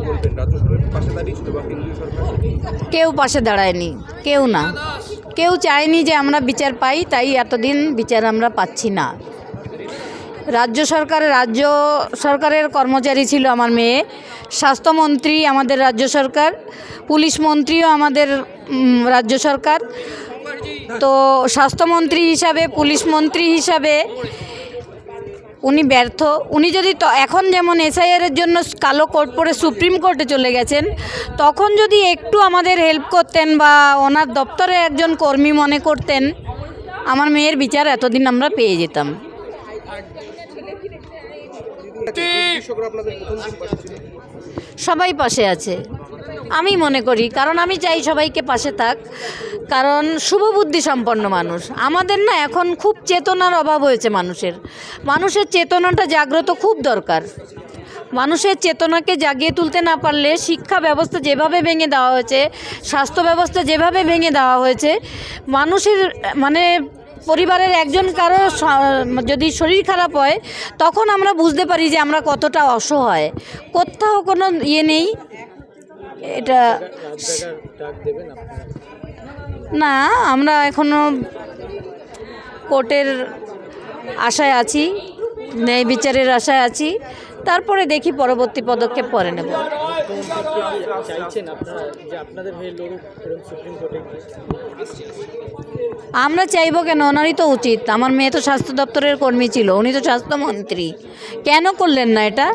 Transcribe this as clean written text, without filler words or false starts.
বলবেন? রাজ্য সরকারের পাশে দাঁড়িয়েছিল বা কেন্দ্রীয় সরকার? কেউ পাশে দাঁড়ায়নি, কেউ না, কেউ চায়নি যে আমরা বিচার পাই, তাই এতদিন বিচার আমরা পাচ্ছি না। রাজ্য সরকারের কর্মচারী ছিল আমার মেয়ে, স্বাস্থ্যমন্ত্রী আমাদের রাজ্য সরকার, পুলিশ মন্ত্রীও আমাদের রাজ্য সরকার। তো স্বাস্থ্যমন্ত্রী হিসাবে, পুলিশ মন্ত্রী হিসাবে উনি ব্যর্থ। উনি যদি এখন যেমন এসআইআরের জন্য কালো কোট পরে সুপ্রিম কোর্টে চলে গেছেন, তখন যদি একটু আমাদের হেল্প করতেন বা ওনার দপ্তরে একজন কর্মী মনে করতেন, আমার মেয়ের বিচার এতদিন আমরা পেয়ে যেতাম। কৃষকরা আপনাদের প্রথম দিন পাশে ছিল? সবাই পাশে আছে আমি মনে করি, কারণ আমি চাই সবাইকে পাশে থাক, কারণ শুভবুদ্ধি সম্পন্ন মানুষ আমাদের না। এখন খুব চেতনার অভাব হয়েছে মানুষের চেতনাটা জাগ্রত খুব দরকার। মানুষের চেতনাকে জাগিয়ে তুলতে না পারলে শিক্ষা ব্যবস্থা যেভাবে ভেঙে দেওয়া হয়েছে, স্বাস্থ্য ব্যবস্থা যেভাবে ভেঙে দেওয়া হয়েছে, মানুষের মানে পরিবারের একজন কারো যদি শরীর খারাপ হয়, তখন আমরা বুঝতে পারি যে আমরা কতটা অসহায়। কোথাও কোনো ইয়ে নেই। এটা না, আমরা এখনো কোর্টের আশায় আছি, ন্যায় বিচারের আশায় আছি। তারপরে দেখি পরবর্তী পদক্ষেপ পরে নেব। আমরা চাইবো কেন? ওনারই তো উচিত। আমার মেয়ে তো স্বাস্থ্য দপ্তরের কর্মী ছিল, উনি তো স্বাস্থ্যমন্ত্রী, কেন করলেন না এটা?